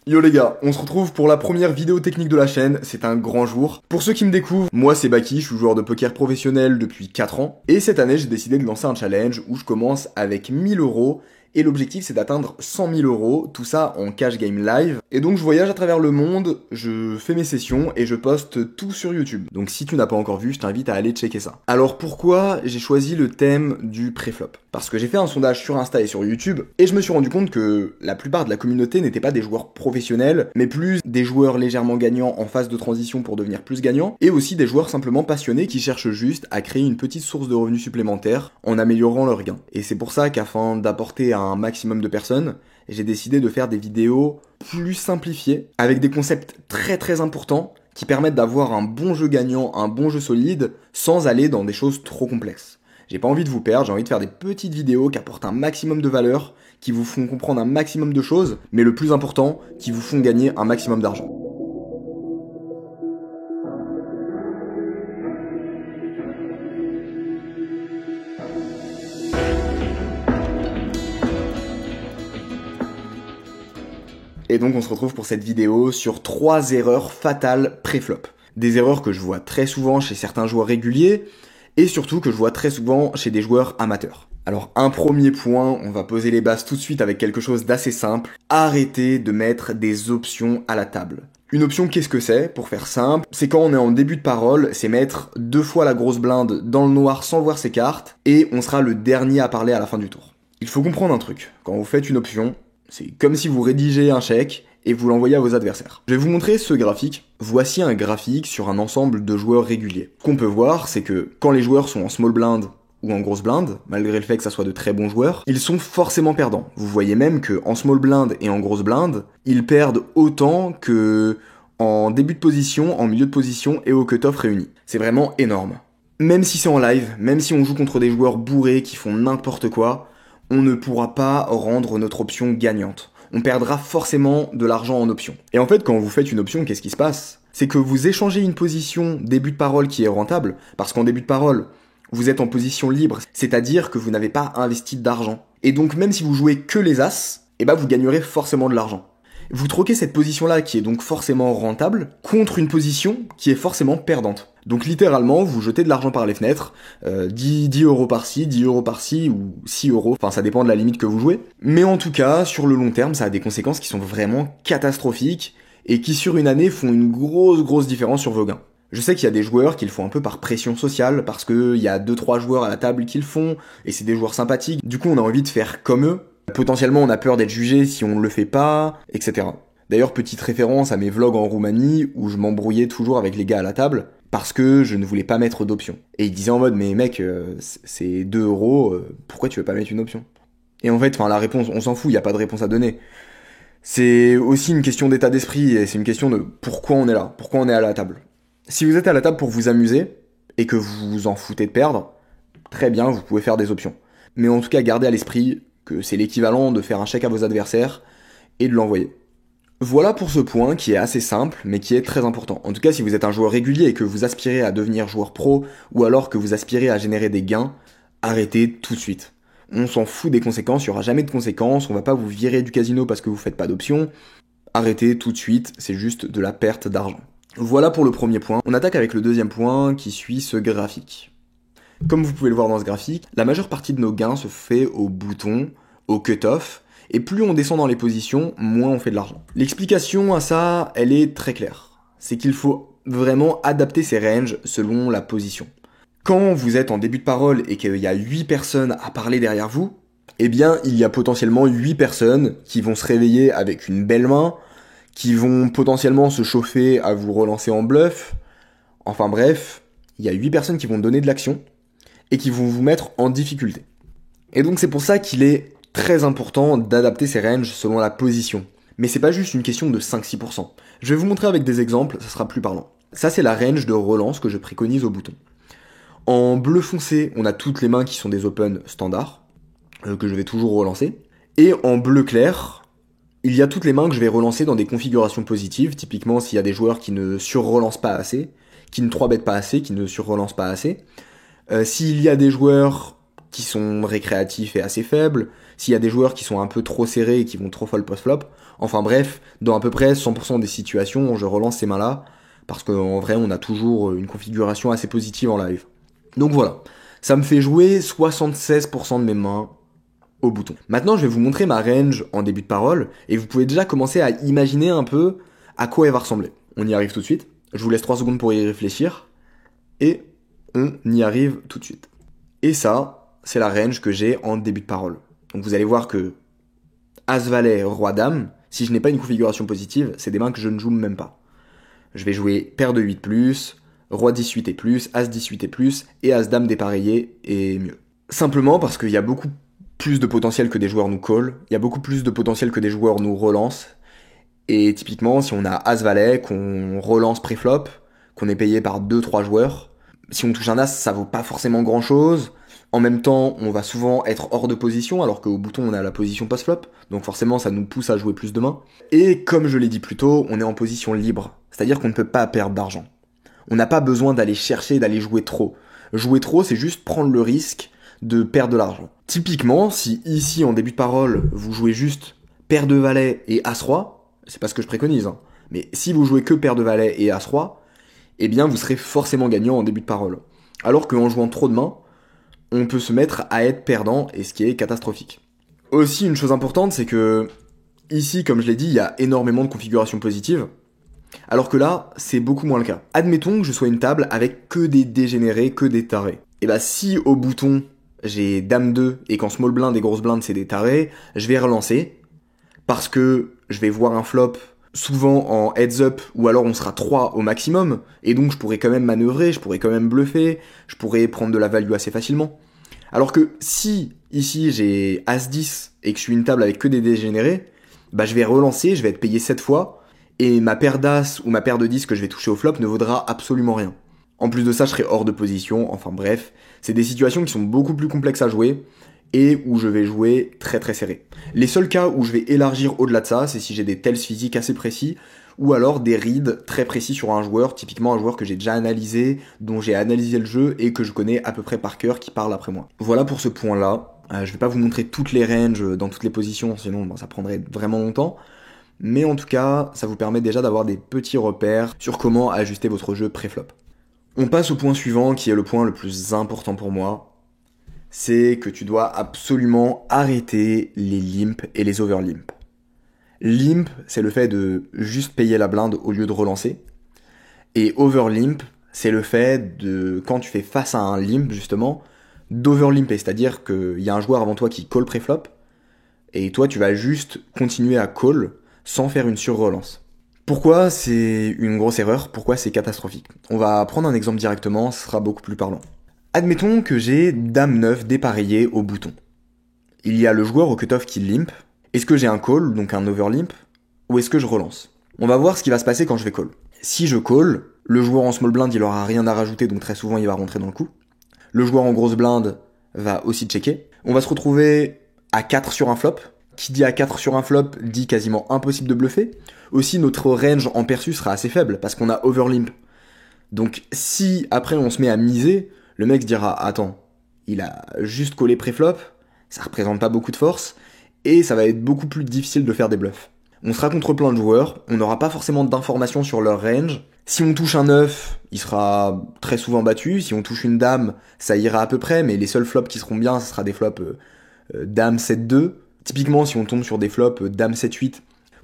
Yo les gars, on se retrouve pour la première vidéo technique de la chaîne, c'est un grand jour. Pour ceux qui me découvrent, moi c'est Baki, je suis joueur de poker professionnel depuis 4 ans. Et cette année j'ai décidé de lancer un challenge où je commence avec 1000 € et l'objectif c'est d'atteindre 100 000 €, tout ça en cash game live. Et donc je voyage à travers le monde, je fais mes sessions et je poste tout sur YouTube. Donc si tu n'as pas encore vu, je t'invite à aller checker ça. Alors pourquoi j'ai choisi le thème du préflop? Parce que j'ai fait un sondage sur Insta et sur YouTube et je me suis rendu compte que la plupart de la communauté n'étaient pas des joueurs professionnels, mais plus des joueurs légèrement gagnants en phase de transition pour devenir plus gagnants, et aussi des joueurs simplement passionnés qui cherchent juste à créer une petite source de revenus supplémentaires en améliorant leurs gains. Et c'est pour ça qu'afin d'apporter à un maximum de personnes, j'ai décidé de faire des vidéos plus simplifiées, avec des concepts très importants qui permettent d'avoir un bon jeu gagnant, un bon jeu solide, sans aller dans des choses trop complexes. J'ai pas envie de vous perdre, j'ai envie de faire des petites vidéos qui apportent un maximum de valeur, qui vous font comprendre un maximum de choses, mais le plus important, qui vous font gagner un maximum d'argent. Et donc on se retrouve pour cette vidéo sur 3 erreurs fatales pré-flop. Des erreurs que je vois très souvent chez certains joueurs réguliers, et surtout que je vois très souvent chez des joueurs amateurs. Alors un premier point, on va poser les bases tout de suite avec quelque chose d'assez simple. Arrêtez de mettre des options à la table. Une option, qu'est-ce que c'est? Pour faire simple, c'est quand on est en début de parole, c'est mettre 2 fois la grosse blinde dans le noir sans voir ses cartes, et on sera le dernier à parler à la fin du tour. Il faut comprendre un truc, quand vous faites une option, c'est comme si vous rédigez un chèque et vous l'envoyez à vos adversaires. Je vais vous montrer ce graphique. Voici un graphique sur un ensemble de joueurs réguliers. Ce qu'on peut voir, c'est que quand les joueurs sont en small blind ou en grosse blind, malgré le fait que ça soit de très bons joueurs, ils sont forcément perdants. Vous voyez même que en small blind et en grosse blind, ils perdent autant que en début de position, en milieu de position et au cut-off réunis. C'est vraiment énorme. Même si c'est en live, même si on joue contre des joueurs bourrés qui font n'importe quoi, on ne pourra pas rendre notre option gagnante. On perdra forcément de l'argent en option. Et en fait, quand vous faites une option, qu'est-ce qui se passe? C'est que vous échangez une position début de parole qui est rentable, parce qu'en début de parole, vous êtes en position libre, c'est-à-dire que vous n'avez pas investi d'argent. Et donc même si vous jouez que les as, vous gagnerez forcément de l'argent. Vous troquez cette position-là, qui est donc forcément rentable, contre une position qui est forcément perdante. Donc littéralement, vous jetez de l'argent par les fenêtres, 10 € par-ci, 10 € par-ci, ou 6 €, enfin ça dépend de la limite que vous jouez. Mais en tout cas, sur le long terme, ça a des conséquences qui sont vraiment catastrophiques, et qui sur une année font une grosse différence sur vos gains. Je sais qu'il y a des joueurs qui le font un peu par pression sociale, parce qu'il y a 2-3 joueurs à la table qui le font, et c'est des joueurs sympathiques, du coup on a envie de faire comme eux. Potentiellement on a peur d'être jugé si on ne le fait pas, etc. D'ailleurs, petite référence à mes vlogs en Roumanie où je m'embrouillais toujours avec les gars à la table parce que je ne voulais pas mettre d'option. Et ils disaient en mode, mais mec, c'est 2 €, pourquoi tu veux pas mettre une option? Et en fait, la réponse, on s'en fout, il n'y a pas de réponse à donner. C'est aussi une question d'état d'esprit et c'est une question de pourquoi on est là, pourquoi on est à la table. Si vous êtes à la table pour vous amuser et que vous vous en foutez de perdre, très bien, vous pouvez faire des options. Mais en tout cas, gardez à l'esprit que c'est l'équivalent de faire un chèque à vos adversaires et de l'envoyer. Voilà pour ce point qui est assez simple mais qui est très important. En tout cas, si vous êtes un joueur régulier et que vous aspirez à devenir joueur pro ou alors que vous aspirez à générer des gains, arrêtez tout de suite. On s'en fout des conséquences, il n'y aura jamais de conséquences, on va pas vous virer du casino parce que vous faites pas d'options. Arrêtez tout de suite, c'est juste de la perte d'argent. Voilà pour le premier point. On attaque avec le deuxième point qui suit ce graphique. Comme vous pouvez le voir dans ce graphique, la majeure partie de nos gains se fait au bouton, au cut-off, et plus on descend dans les positions, moins on fait de l'argent. L'explication à ça, elle est très claire. C'est qu'il faut vraiment adapter ses ranges selon la position. Quand vous êtes en début de parole et qu'il y a 8 personnes à parler derrière vous, il y a potentiellement 8 personnes qui vont se réveiller avec une belle main, qui vont potentiellement se chauffer à vous relancer en bluff. Enfin bref, il y a 8 personnes qui vont donner de l'action et qui vont vous mettre en difficulté. Et donc c'est pour ça qu'il est très important d'adapter ses ranges selon la position. Mais c'est pas juste une question de 5-6%. Je vais vous montrer avec des exemples, ça sera plus parlant. Ça c'est la range de relance que je préconise au bouton. En bleu foncé, on a toutes les mains qui sont des open standards, que je vais toujours relancer. Et en bleu clair, il y a toutes les mains que je vais relancer dans des configurations positives, typiquement s'il y a des joueurs qui ne surrelancent pas assez, qui ne 3-bettent pas assez, qui ne surrelancent pas assez. S'il y a des joueurs qui sont récréatifs et assez faibles, s'il y a des joueurs qui sont un peu trop serrés et qui vont trop fold post-flop, Enfin bref, dans à peu près 100% des situations, je relance ces mains-là, parce qu'en vrai, on a toujours une configuration assez positive en live. Donc voilà, ça me fait jouer 76% de mes mains au bouton. Maintenant, je vais vous montrer ma range en début de parole, et vous pouvez déjà commencer à imaginer un peu à quoi elle va ressembler. On y arrive tout de suite, je vous laisse 3 secondes pour y réfléchir, et on y arrive tout de suite. Et ça, c'est la range que j'ai en début de parole. Donc vous allez voir que As-Valet, Roi-Dame, si je n'ai pas une configuration positive, c'est des mains que je ne joue même pas. Je vais jouer Paire de 8+, Roi 18 et plus, As 18 et plus, et As-Dame dépareillé et mieux. Simplement parce qu'il y a beaucoup plus de potentiel que des joueurs nous call, il y a beaucoup plus de potentiel que des joueurs nous relancent, et typiquement, si on a As-Valet, qu'on relance pré-flop, qu'on est payé par 2-3 joueurs, si on touche un As, ça vaut pas forcément grand-chose. En même temps, on va souvent être hors de position, alors qu'au bouton, on a la position post-flop, donc forcément, ça nous pousse à jouer plus de mains. Et comme je l'ai dit plus tôt, on est en position libre, c'est-à-dire qu'on ne peut pas perdre d'argent. On n'a pas besoin d'aller chercher, d'aller jouer trop. Jouer trop, c'est juste prendre le risque de perdre de l'argent. Typiquement, si ici, en début de parole, vous jouez juste paire de valet et As-Roi, c'est pas ce que je préconise, hein, mais si vous jouez que paire de valet et As-Roi, eh bien vous serez forcément gagnant en début de parole. Alors qu'en jouant trop de mains, on peut se mettre à être perdant, et ce qui est catastrophique. Aussi, une chose importante, c'est que ici, comme je l'ai dit, il y a énormément de configurations positives, alors que là, c'est beaucoup moins le cas. Admettons que je sois une table avec que des dégénérés, que des tarés. Et bah si au bouton, j'ai Dame 2 et qu'en small blind et grosse blind c'est des tarés, je vais relancer, parce que je vais voir un flop souvent en heads up, ou alors on sera 3 au maximum, et donc je pourrais quand même manœuvrer, je pourrais quand même bluffer, je pourrais prendre de la value assez facilement. Alors que si, ici, j'ai As-10 et que je suis une table avec que des dégénérés, bah je vais relancer, je vais être payé 7 fois, et ma paire d'As ou ma paire de 10 que je vais toucher au flop ne vaudra absolument rien. En plus de ça, je serai hors de position, enfin bref, c'est des situations qui sont beaucoup plus complexes à jouer, et où je vais jouer très très serré. Les seuls cas où je vais élargir au-delà de ça, c'est si j'ai des tells physiques assez précis, ou alors des reads très précis sur un joueur, typiquement un joueur que j'ai déjà analysé, dont j'ai analysé le jeu et que je connais à peu près par cœur, qui parle après moi. Voilà pour ce point-là. Je vais pas vous montrer toutes les ranges dans toutes les positions, sinon ça prendrait vraiment longtemps. Mais en tout cas, ça vous permet déjà d'avoir des petits repères sur comment ajuster votre jeu pré-flop. On passe au point suivant, qui est le point le plus important pour moi. C'est que tu dois absolument arrêter les limps et les overlimps. Limp, c'est le fait de juste payer la blinde au lieu de relancer. Et overlimp, c'est le fait de, quand tu fais face à un limp, justement, d'overlimper. C'est-à-dire qu'il y a un joueur avant toi qui call pré-flop, et toi, tu vas juste continuer à call sans faire une sur-relance. Pourquoi c'est une grosse erreur? Pourquoi c'est catastrophique? On va prendre un exemple directement, ce sera beaucoup plus parlant. Admettons que j'ai Dame 9 dépareillé au bouton. Il y a le joueur au cutoff qui limp. Est-ce que j'ai un call, donc un overlimp, ou est-ce que je relance? On va voir ce qui va se passer quand je vais call. Si je call, le joueur en small blind il aura rien à rajouter, donc très souvent il va rentrer dans le coup. Le joueur en grosse blind va aussi checker. On va se retrouver à 4 sur un flop. Qui dit à 4 sur un flop dit quasiment impossible de bluffer. Aussi notre range en perçu sera assez faible parce qu'on a overlimp. Donc si après on se met à miser, le mec se dira attends, il a juste collé pré-flop, ça représente pas beaucoup de force, et ça va être beaucoup plus difficile de faire des bluffs. On sera contre plein de joueurs, on n'aura pas forcément d'informations sur leur range. Si on touche un 9, il sera très souvent battu. Si on touche une dame, ça ira à peu près, mais les seuls flops qui seront bien, ce sera des flops dame 7-2. Typiquement, si on tombe sur des flops dame 7-8,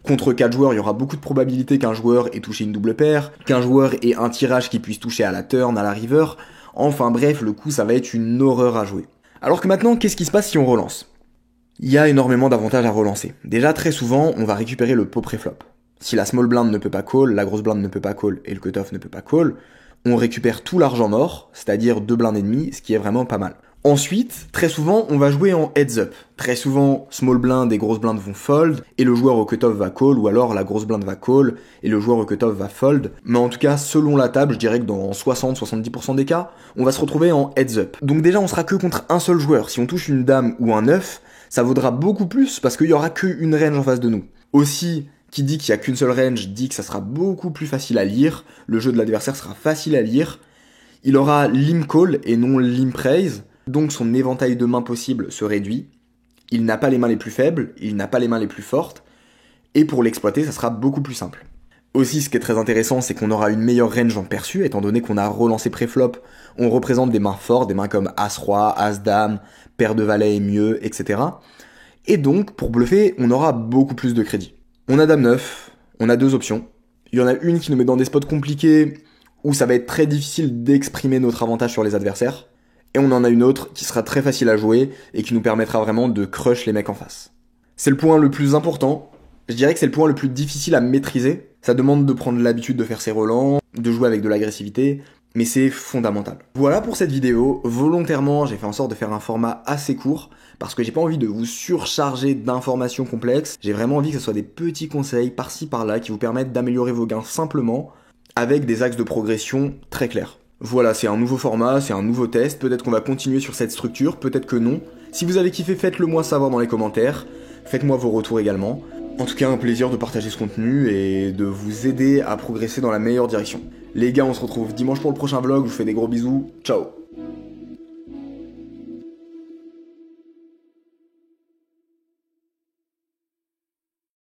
contre 4 joueurs, il y aura beaucoup de probabilité qu'un joueur ait touché une double paire, qu'un joueur ait un tirage qui puisse toucher à la turn, à la river. Enfin bref, le coup, ça va être une horreur à jouer. Alors que maintenant, qu'est-ce qui se passe si on relance? Il y a énormément d'avantages à relancer. Déjà, très souvent, on va récupérer le pot pré-flop. Si la small blind ne peut pas call, la grosse blind ne peut pas call et le cutoff ne peut pas call, on récupère tout l'argent mort, c'est-à-dire 2 blindes et demi, ce qui est vraiment pas mal. Ensuite, très souvent, on va jouer en heads up. Très souvent, small blind et grosse blind vont fold, et le joueur au cutoff va call, ou alors la grosse blind va call, et le joueur au cutoff va fold. Mais en tout cas, selon la table, je dirais que dans 60-70% des cas, on va se retrouver en heads up. Donc déjà, on sera que contre un seul joueur. Si on touche une dame ou un 9, ça vaudra beaucoup plus parce qu'il y aura qu'une range en face de nous. Aussi, qui dit qu'il y a qu'une seule range dit que ça sera beaucoup plus facile à lire. Le jeu de l'adversaire sera facile à lire. Il aura limp call et non limp raise. Donc son éventail de mains possibles se réduit. Il n'a pas les mains les plus faibles, il n'a pas les mains les plus fortes. et pour l'exploiter, ça sera beaucoup plus simple. Aussi, ce qui est très intéressant, c'est qu'on aura une meilleure range en perçu, étant donné qu'on a relancé préflop, on représente des mains fortes, des mains comme As-Roi, As-Dame, Paire de Valet et mieux, etc. Et donc, pour bluffer, on aura beaucoup plus de crédit. On a Dame 9, on a deux options. Il y en a une qui nous met dans des spots compliqués, où ça va être très difficile d'exprimer notre avantage sur les adversaires. Et on en a une autre qui sera très facile à jouer, et qui nous permettra vraiment de crush les mecs en face. C'est le point le plus important. Je dirais que c'est le point le plus difficile à maîtriser. Ça demande de prendre l'habitude de faire ses relents, de jouer avec de l'agressivité, mais c'est fondamental. Voilà pour cette vidéo. Volontairement, j'ai fait en sorte de faire un format assez court, parce que j'ai pas envie de vous surcharger d'informations complexes. J'ai vraiment envie que ce soit des petits conseils par-ci par-là qui vous permettent d'améliorer vos gains simplement, avec des axes de progression très clairs. Voilà, c'est un nouveau format, c'est un nouveau test. Peut-être qu'on va continuer sur cette structure, peut-être que non. Si vous avez kiffé, faites-le moi savoir dans les commentaires. Faites-moi vos retours également. En tout cas, un plaisir de partager ce contenu et de vous aider à progresser dans la meilleure direction. Les gars, on se retrouve dimanche pour le prochain vlog, je vous fais des gros bisous, ciao.